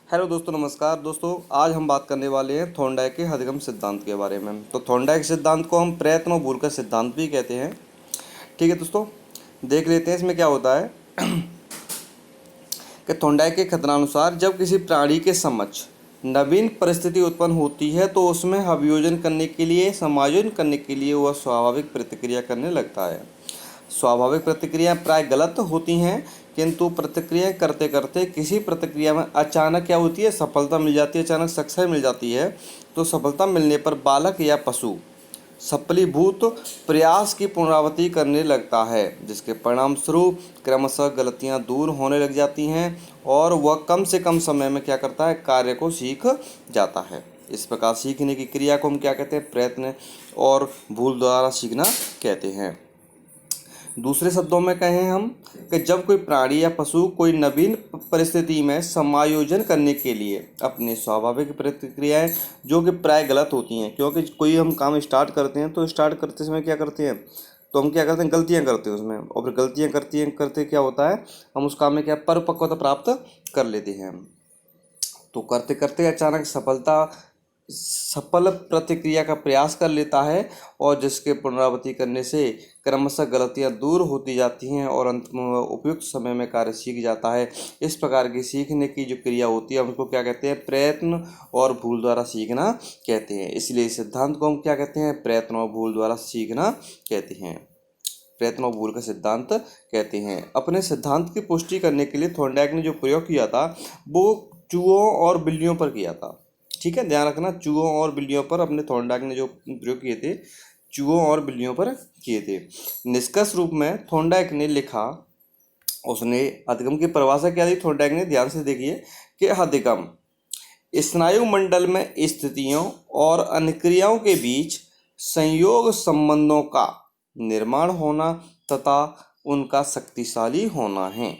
Hello दोस्तों, नमस्कार दोस्तों। आज हम बात करने वाले हैं थॉर्नडाइक के अधिगम सिद्धांत के बारे में। तो थॉर्नडाइक सिद्धांत को हम प्रयत्न और भूल का सिद्धांत भी कहते हैं। ठीक है दोस्तों, देख लेते हैं इसमें क्या होता है कि थॉर्नडाइक के कथनानुसार जब किसी प्राणी के समक्ष नवीन परिस्थिति उत्पन्न होती है तो उसमें अभियोजन करने के लिए, समायोजन करने के लिए वह स्वाभाविक प्रतिक्रिया करने लगता है। स्वाभाविक प्रतिक्रियाएं प्राय गलत होती हैं, किंतु प्रतिक्रिया करते करते किसी प्रतिक्रिया में अचानक क्या होती है, सफलता मिल जाती है, अचानक सक्सेस मिल जाती है। तो सफलता मिलने पर बालक या पशु सफलीभूत प्रयास की पुनरावृत्ति करने लगता है, जिसके परिणाम स्वरूप क्रमशः गलतियां दूर होने लग जाती हैं और वह कम से कम समय में क्या करता है, कार्य को सीख जाता है। इस प्रकार सीखने की क्रिया को हम क्या कहते हैं, प्रयत्न और भूल द्वारा सीखना कहते हैं। दूसरे शब्दों में कहें हम कि जब कोई प्राणी या पशु कोई नवीन परिस्थिति में समायोजन करने के लिए अपनी स्वाभाविक प्रतिक्रियाएं, जो कि प्राय गलत होती हैं, क्योंकि कोई हम काम स्टार्ट करते हैं तो स्टार्ट करते समय क्या करते हैं, तो हम क्या करते हैं, गलतियां करते हैं उसमें, और फिर गलतियां करते क्या होता है, हम उस काम में क्या परिपक्वता प्राप्त कर लेते हैं। तो करते करते अचानक सफल प्रतिक्रिया का प्रयास कर लेता है और जिसके पुनरावृत्ति करने से क्रमशः गलतियां दूर होती जाती हैं और अंत में वह उपयुक्त समय में कार्य सीख जाता है। इस प्रकार की सीखने की जो क्रिया होती है, हम उसको क्या कहते हैं, प्रयत्न और भूल द्वारा सीखना कहते हैं। इसलिए इस सिद्धांत को हम क्या कहते हैं, प्रयत्न और भूल द्वारा सीखना कहते हैं, प्रयत्न और भूल का सिद्धांत कहते हैं। अपने सिद्धांत की पुष्टि करने के लिए थॉर्नडाइक ने जो प्रयोग किया था वो चूहों और बिल्लियों पर किया था। ठीक है, ध्यान रखना, चूहों और बिल्लियों पर अपने थॉर्नडाइक ने जो प्रयोग किए थे, चूहों और बिल्लियों पर किए थे। निष्कर्ष रूप में थॉर्नडाइक ने लिखा, उसने अधिगम की परिभाषा क्या दी थॉर्नडाइक ने, ध्यान से देखिए कि अधिगम स्नायु मंडल में स्थितियों और अनुक्रियाओं के बीच संयोग संबंधों का निर्माण होना तथा उनका शक्तिशाली होना है।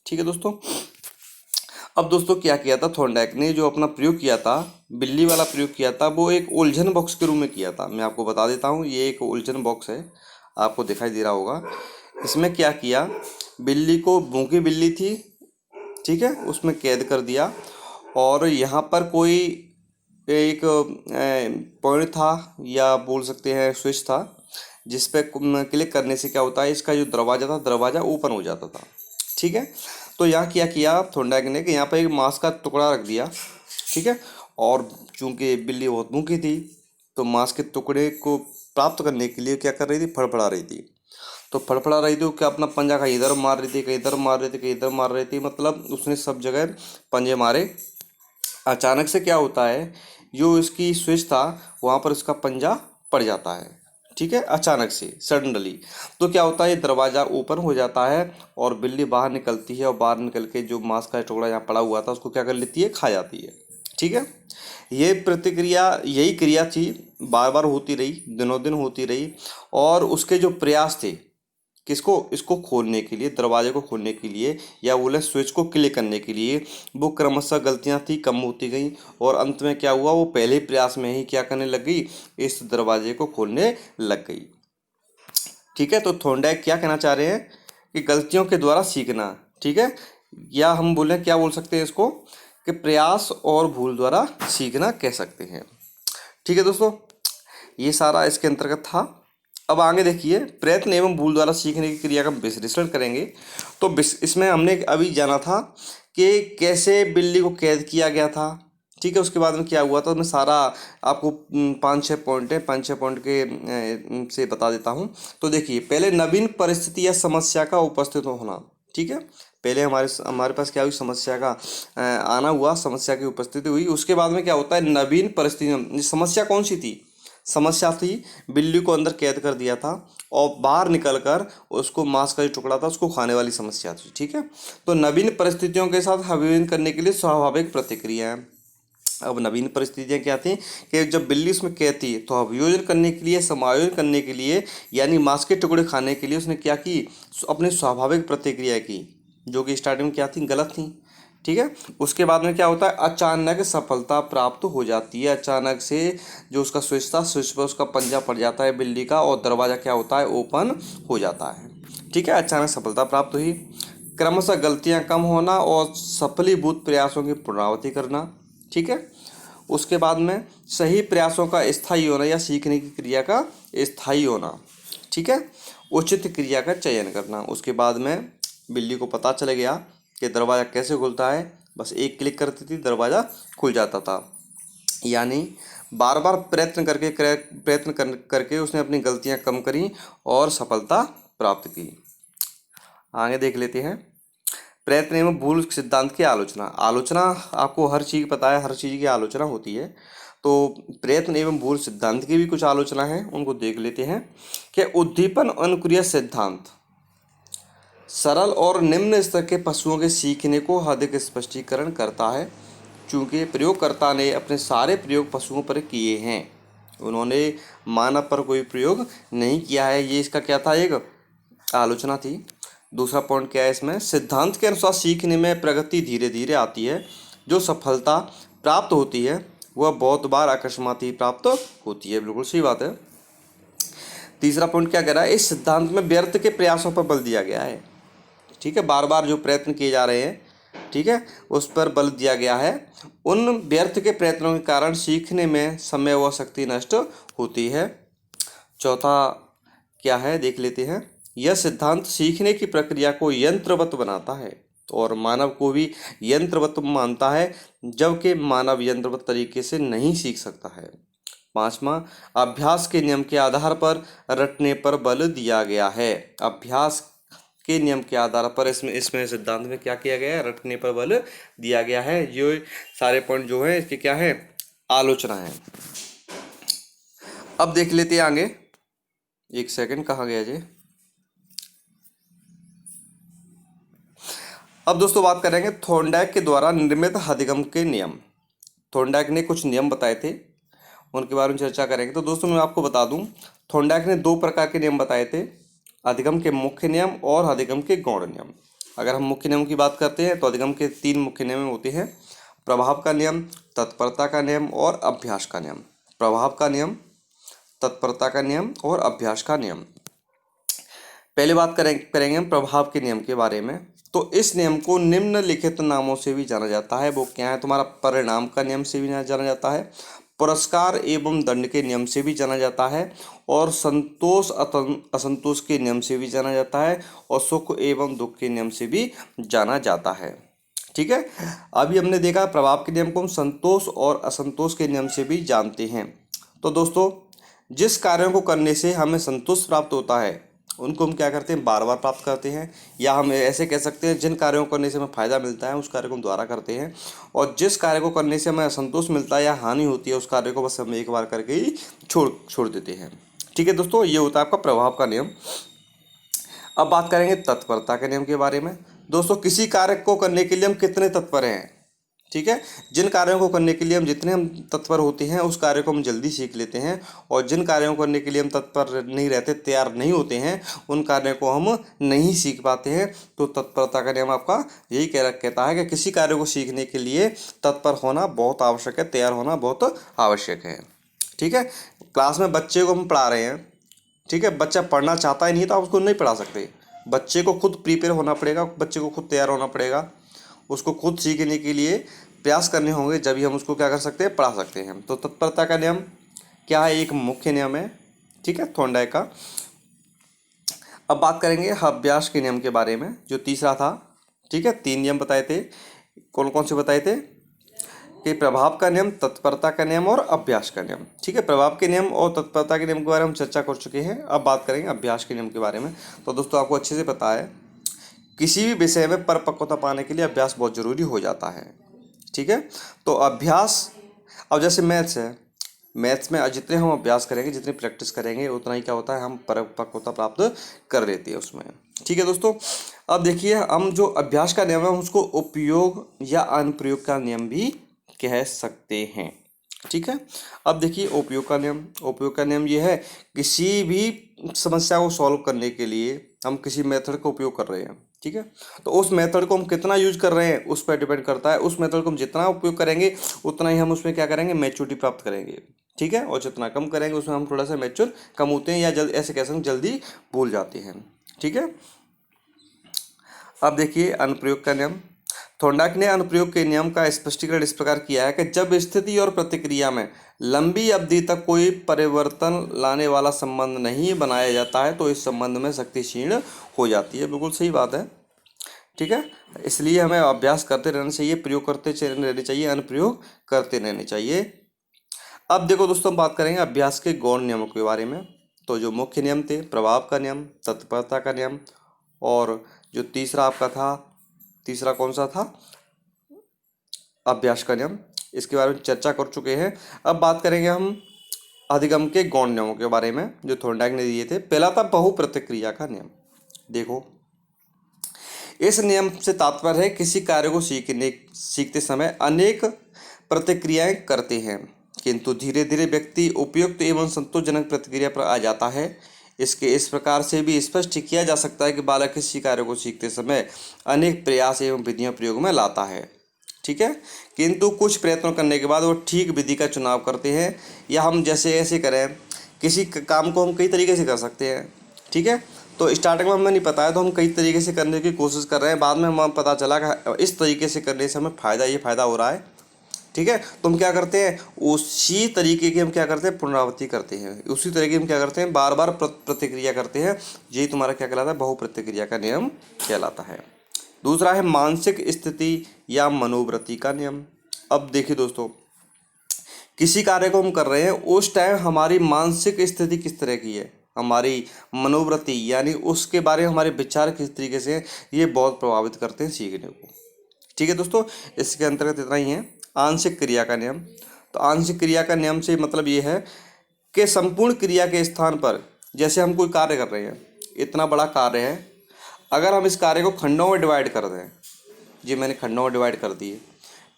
ठीक है दोस्तों। अब दोस्तों क्या किया था थॉर्नडाइक ने, जो अपना प्रयोग किया था, बिल्ली वाला प्रयोग किया था, वो एक उलझन बॉक्स के रूप में किया था। मैं आपको बता देता हूँ, ये एक उलझन बॉक्स है, आपको दिखाई दे रहा होगा। इसमें क्या किया, बिल्ली को, भूखी बिल्ली थी, ठीक है, उसमें कैद कर दिया और यहाँ पर कोई एक पॉइंट था या बोल सकते हैं स्विच था, जिस पे क्लिक करने से क्या होता है, इसका जो दरवाज़ा था, दरवाज़ा ओपन हो जाता था। ठीक है, तो यहाँ क्या किया थॉर्नडाइक ने कि यहाँ पर एक मांस का टुकड़ा रख दिया। ठीक है, और चूंकि बिल्ली बहुत भूखी थी तो मांस के टुकड़े को प्राप्त करने के लिए क्या कर रही थी, फड़फड़ा रही थी। तो फड़फड़ा रही थी, क्या अपना पंजा कहीं इधर मार रही थी, कहीं इधर मार रही थी, कहीं इधर मार रही थी, मतलब उसने सब जगह पंजे मारे। अचानक से क्या होता है, जो इसकी स्विच था वहाँ पर उसका पंजा पड़ जाता है। ठीक है, अचानक से सडनली, तो क्या होता है, ये दरवाज़ा ओपन हो जाता है और बिल्ली बाहर निकलती है और बाहर निकल के जो मांस का टुकड़ा यहाँ पड़ा हुआ था उसको क्या कर लेती है, खा जाती है। ठीक है, ये प्रतिक्रिया, यही क्रिया थी, बार बार होती रही, दिनों दिन होती रही, और उसके जो प्रयास थे, किसको, इसको खोलने के लिए, दरवाजे को खोलने के लिए या बोले स्विच को क्लिक करने के लिए, वो क्रमशः गलतियां थी कम होती गई और अंत में क्या हुआ, वो पहले प्रयास में ही क्या करने लग गई, इस दरवाजे को खोलने लग गई। ठीक है, तो थॉर्नडाइक क्या कहना चाह रहे हैं कि गलतियों के द्वारा सीखना। ठीक है, या हम बोले, क्या बोल सकते हैं इसको, कि प्रयास और भूल द्वारा सीखना कह सकते हैं। ठीक है दोस्तों, ये सारा इसके अंतर्गत था। अब आगे देखिए, प्रयत्न एवं भूल द्वारा सीखने की क्रिया का विश्लेषण करेंगे। तो इसमें हमने अभी जाना था कि कैसे बिल्ली को कैद किया गया था। ठीक है, उसके बाद में क्या हुआ था, मैं सारा आपको 5-6 पॉइंट है, 5-6 पॉइंट के से बता देता हूँ। तो देखिए, पहले नवीन परिस्थिति या समस्या का उपस्थित होना। ठीक है, पहले हमारे पास क्या हुई, समस्या का आना हुआ, समस्या की उपस्थिति हुई। उसके बाद में क्या होता है, नवीन परिस्थिति, समस्या कौन सी थी, समस्या थी बिल्ली को अंदर कैद कर दिया था और बाहर निकलकर उसको मांस का जो टुकड़ा था उसको खाने वाली समस्या थी। ठीक है, तो नवीन परिस्थितियों के साथ अभिव्यंजन करने के लिए स्वाभाविक प्रतिक्रिया है। अब नवीन परिस्थितियाँ क्या थी कि जब बिल्ली उसमें कैद थी तो अभियोजन करने के लिए, समायोजन करने के लिए, यानी मांस के टुकड़े खाने के लिए उसने क्या की, अपनी स्वाभाविक प्रतिक्रिया की, जो कि स्टार्टिंग में क्या थी, गलत थी। ठीक है, उसके बाद में क्या होता है, अचानक सफलता प्राप्त हो जाती है। अचानक से जो उसका स्विच था, स्विच पर उसका पंजा पड़ जाता है बिल्ली का और दरवाज़ा क्या होता है, ओपन हो जाता है। ठीक है, अचानक सफलता प्राप्त हुई। क्रमशः गलतियां कम होना और सफलीभूत प्रयासों की पुनरावृत्ति करना। ठीक है, उसके बाद में सही प्रयासों का स्थायी होना या सीखने की क्रिया का स्थायी होना। ठीक है, उचित क्रिया का चयन करना। उसके बाद में बिल्ली को पता चल गया कि दरवाज़ा कैसे खुलता है, बस एक क्लिक करती थी दरवाज़ा खुल जाता था। यानी बार बार करके उसने अपनी गलतियां कम करी और सफलता प्राप्त की। आगे देख लेते हैं, प्रयत्न एवं भूल सिद्धांत की आलोचना। आलोचना आपको हर चीज़ पता है, हर चीज़ की आलोचना होती है, तो प्रयत्न एवं भूल सिद्धांत की भी कुछ आलोचना है, उनको देख लेते हैं। कि उद्दीपन अनुक्रिया सिद्धांत सरल और निम्न स्तर के पशुओं के सीखने को अधिक स्पष्टीकरण करता है, चूंकि प्रयोगकर्ता ने अपने सारे प्रयोग पशुओं पर किए हैं, उन्होंने मानव पर कोई प्रयोग नहीं किया है। ये इसका क्या था, एक आलोचना थी। दूसरा पॉइंट क्या है इसमें, सिद्धांत के अनुसार सीखने में प्रगति धीरे धीरे आती है, जो सफलता प्राप्त होती है वह बहुत बार अकस्मात ही प्राप्त होती है। बिल्कुल सही बात है। तीसरा पॉइंट क्या कह रहा है, इस सिद्धांत में व्यर्थ के प्रयासों पर बल दिया गया है। ठीक है, बार बार जो प्रयत्न किए जा रहे हैं, ठीक है, उस पर बल दिया गया है। उन व्यर्थ के प्रयत्नों के कारण सीखने में समय व शक्ति नष्ट होती है। चौथा क्या है देख लेते हैं, यह सिद्धांत सीखने की प्रक्रिया को यंत्रवत बनाता है और मानव को भी यंत्रवत मानता है, जबकि मानव यंत्रवत तरीके से नहीं सीख सकता है। पांचवा, अभ्यास के नियम के आधार पर रटने पर बल दिया गया है। अभ्यास के नियम के आधार पर इसमें सिद्धांत में क्या किया गया है, रटने पर बल दिया गया है। ये सारे पॉइंट जो है इसके क्या है, आलोचना है। अब देख लेते हैं आगे, एक सेकंड कहाँ गया जी। अब दोस्तों बात करेंगे थॉर्नडाइक के द्वारा निर्मित अधिगम के नियम। थॉर्नडाइक ने कुछ नियम बताए थे, उनके बारे में चर्चा करेंगे। तो दोस्तों मैं आपको बता दूं, थॉर्नडाइक ने दो प्रकार के नियम बताए थे, अधिगम के मुख्य नियम और अधिगम के गौण नियम। अगर हम मुख्य नियम की बात करते हैं तो अधिगम के 3 मुख्य नियम होते हैं, प्रभाव का नियम, तत्परता का नियम और अभ्यास का नियम। प्रभाव का नियम, तत्परता का नियम और अभ्यास का नियम। पहले बात करेंगे हम प्रभाव के नियम के बारे में। तो इस नियम को निम्नलिखित नामों से भी जाना जाता है। वो क्या है, तुम्हारा परिणाम का नियम से भी जाना जाता है, पुरस्कार एवं दंड के नियम से भी जाना जाता है, और संतोष असंतोष के नियम से भी जाना जाता है, और सुख एवं दुख के नियम से भी जाना जाता है। ठीक है, अभी हमने देखा प्रभाव के नियम को हम संतोष और असंतोष के नियम से भी जानते हैं। तो दोस्तों, जिस कार्यों को करने से हमें संतोष प्राप्त होता है उनको हम क्या करते हैं, बार बार प्राप्त करते हैं, या हम ऐसे कह सकते हैं जिन कार्यों को करने से हमें फ़ायदा मिलता है उस कार्य को हम दोबारा करते हैं, और जिस कार्य को करने से हमें असंतोष मिलता है या हानि होती है उस कार्य को बस हम एक बार करके ही छोड़ देते हैं। ठीक है दोस्तों, ये होता है आपका प्रभाव का नियम। अब बात करेंगे तत्परता के नियम के बारे में। दोस्तों, किसी कार्य को करने के लिए हम कितने तत्पर हैं, ठीक है, जिन कार्यों को करने के लिए हम जितने हम तत्पर होते हैं उस कार्य को हम जल्दी सीख लेते हैं, और जिन कार्यों को करने के लिए हम तत्पर नहीं रहते, तैयार नहीं होते हैं, उन कार्यों को हम नहीं सीख पाते हैं। तो तत्परता का नियम आपका यही कहता है कि किसी कार्य को सीखने के लिए तत्पर होना बहुत आवश्यक है, तैयार होना बहुत आवश्यक है। ठीक है, क्लास में बच्चे को हम पढ़ा रहे हैं, ठीक है, बच्चा पढ़ना चाहता ही नहीं तो आप उसको नहीं पढ़ा सकते। बच्चे को खुद प्रिपेयर होना पड़ेगा, बच्चे को खुद तैयार होना पड़ेगा, उसको खुद सीखने के लिए प्रयास करने होंगे, जब ही हम उसको क्या कर सकते हैं, पढ़ा सकते हैं। तो तत्परता का नियम क्या है, एक मुख्य नियम है, ठीक है, थॉर्नडाइक का। अब बात करेंगे अभ्यास के नियम के बारे में, जो तीसरा था। ठीक है, 3 नियम बताए थे, कौन कौन से बताए थे, कि प्रभाव का नियम, तत्परता का नियम और अभ्यास का नियम। ठीक है, प्रभाव के नियम और तत्परता के नियम के बारे में हम चर्चा कर चुके हैं। अब बात करेंगे अभ्यास के नियम के बारे में। तो दोस्तों, आपको अच्छे से पता है किसी भी विषय में परिपक्वता पाने के लिए अभ्यास बहुत जरूरी हो जाता है। ठीक है, तो अभ्यास, अब जैसे मैथ्स है, मैथ्स में जितने हम अभ्यास करेंगे, जितनी प्रैक्टिस करेंगे, उतना ही क्या होता है, हम परिपक्वता प्राप्त कर लेते हैं उसमें। ठीक है दोस्तों, अब देखिए, हम जो अभ्यास का नियम है उसको उपयोग या अनुप्रयोग का नियम भी कह सकते हैं। ठीक है, अब देखिए उपयोग का नियम। उपयोग का नियम ये है, किसी भी समस्या को सॉल्व करने के लिए हम किसी मेथड का उपयोग कर रहे हैं, ठीक है, तो उस मेथड को हम कितना यूज कर रहे हैं उस पर डिपेंड करता है। उस मेथड को हम जितना उपयोग करेंगे उतना ही हम उसमें क्या करेंगे, मैच्योरिटी प्राप्त करेंगे। ठीक है, और जितना कम करेंगे उसमें हम थोड़ा सा मैच्योर कम होते हैं, या ऐसे कह सकते हैं जल्दी भूल जाते हैं। ठीक है, अब देखिए अनुप्रयोग का नियम। थॉर्नडाइक ने अनुप्रयोग के नियम का स्पष्टीकरण इस प्रकार किया है कि जब स्थिति और प्रतिक्रिया में लंबी अवधि तक कोई परिवर्तन लाने वाला संबंध नहीं बनाया जाता है तो इस संबंध में शक्ति क्षीण हो जाती है। बिल्कुल सही बात है, ठीक है। इसलिए हमें अभ्यास करते रहना चाहिए, प्रयोग करते रहने चाहिए, अनुप्रयोग करते रहने चाहिए। अब देखो दोस्तों, हम बात करेंगे अभ्यास के गौण नियमों के बारे में। तो जो मुख्य नियम थे, प्रभाव का नियम, तत्परता का नियम, और जो तीसरा आपका था, तीसरा कौन सा था, अभ्यास का नियम, इसके बारे में चर्चा कर चुके हैं। अब बात करेंगे हम अधिगम के गौण नियमों के बारे में जो थॉर्नडाइक ने दिए थे। पहला था बहु प्रतिक्रिया का नियम। देखो, इस नियम से तात्पर्य है किसी कार्य को सीखते समय अनेक प्रतिक्रियाएं करते हैं, किंतु धीरे धीरे व्यक्ति उपयुक्त एवं संतोषजनक प्रतिक्रिया पर आ जाता है। इसके इस प्रकार से भी स्पष्ट किया जा सकता है कि बालक किसी कार्य को सीखते समय अनेक प्रयास एवं विधियां प्रयोग में लाता है, ठीक है, किंतु कुछ प्रयत्नों करने के बाद वो ठीक विधि का चुनाव करते हैं। या हम जैसे ऐसे करें, किसी काम को हम कई तरीके से कर सकते हैं, ठीक है। तो स्टार्टिंग में हमें नहीं पता है तो हम कई तरीके से करने की कोशिश कर रहे हैं, बाद में हमें पता चला कि इस तरीके से करने से हमें ये फ़ायदा हो रहा है, ठीक है। तो हम क्या करते हैं, उसी तरीके की हम क्या करते हैं, पुनरावृत्ति करते हैं, उसी तरीके हम क्या करते हैं, बार बार प्रतिक्रिया करते हैं। यही तुम्हारा क्या कहलाता है, बहु प्रतिक्रिया का नियम कहलाता है। दूसरा है मानसिक स्थिति या मनोवृत्ति का नियम। अब देखिए दोस्तों, किसी कार्य को हम कर रहे हैं उस टाइम हमारी मानसिक स्थिति किस तरह की है, हमारी मनोवृत्ति यानी उसके बारे में हमारे विचार किस तरीके से हैं, ये बहुत प्रभावित करते हैं सीखने को, ठीक है दोस्तों। इसके अंतर्गत इतना ही है आंशिक क्रिया का नियम। तो आंशिक क्रिया का नियम से मतलब ये है कि संपूर्ण क्रिया के स्थान पर, जैसे हम कोई कार्य कर रहे हैं, इतना बड़ा कार्य है, अगर हम इस कार्य को खंडों में डिवाइड कर दें, जी मैंने खंडों में डिवाइड कर दिए,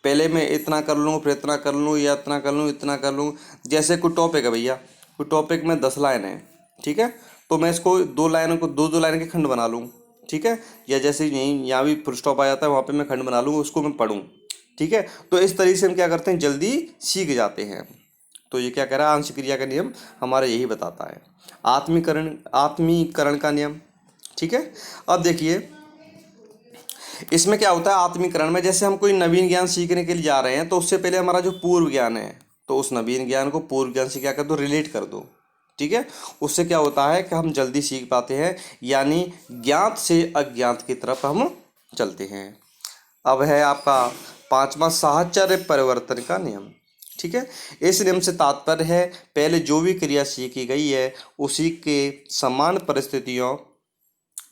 पहले मैं इतना कर लूँ, फिर इतना कर लूँ, या इतना कर लूँ, इतना कर लूँ। जैसे कोई टॉपिक है भैया, कोई टॉपिक में 10 लाइन है, ठीक है, तो मैं इसको 2 लाइनों को 2-2 लाइन के खंड बना लूँ, ठीक है। या जैसे यहीं यहाँ भी फुल स्टॉप आ जाता है, वहाँ पे मैं खंड बना लूँ, उसको मैं पढ़ूँ, ठीक है। तो इस तरीके से हम क्या करते हैं, जल्दी सीख जाते हैं। तो ये क्या कह रहा है, आंशिक क्रिया का नियम हमारा यही बताता है। आत्मीकरण का नियम, ठीक है। अब देखिए इसमें क्या होता है, आत्मीकरण में जैसे हम कोई नवीन ज्ञान सीखने के लिए जा रहे हैं तो उससे पहले हमारा जो पूर्व ज्ञान है, तो उस नवीन ज्ञान को पूर्व ज्ञान से क्या कर दो, रिलेट कर दो, ठीक है। उससे क्या होता है कि हम जल्दी सीख पाते हैं, यानी ज्ञात से अज्ञात की तरफ हम चलते हैं। अब है आपका 5वां साहचर्य परिवर्तन का नियम, ठीक है। इस नियम से तात्पर्य है पहले जो भी क्रिया सीखी गई है उसी के समान परिस्थितियों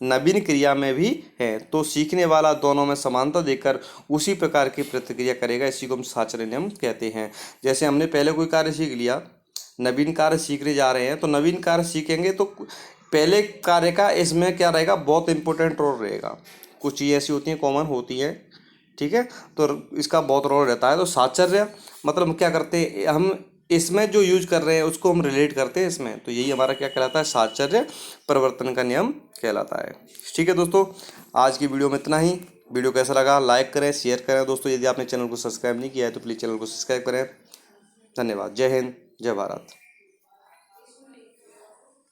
नवीन क्रिया में भी है, तो सीखने वाला दोनों में समानता देकर उसी प्रकार की प्रतिक्रिया करेगा। इसी को हम साहचर्य नियम कहते हैं। जैसे हमने पहले कोई कार्य सीख लिया, नवीन कार्य सीखने जा रहे हैं, तो नवीन कार्य सीखेंगे तो पहले कार्य का इसमें क्या रहेगा, बहुत इंपॉर्टेंट रोल रहेगा। कुछ चीज़ें ऐसी होती हैं, कॉमन होती हैं, ठीक है, तो इसका बहुत रोल रहता है। तो साहचर्य मतलब हम क्या करते हैं, हम इसमें जो यूज कर रहे हैं उसको हम रिलेट करते हैं इसमें, तो यही हमारा क्या कहलाता है, साहचर्य परिवर्तन का नियम कहलाता है। ठीक है दोस्तों, आज की वीडियो में इतना ही। वीडियो कैसा लगा लाइक करें, शेयर करें दोस्तों। यदि आपने चैनल को सब्सक्राइब नहीं किया है तो प्लीज़ चैनल को सब्सक्राइब करें। धन्यवाद। जय हिंद, जय भारत।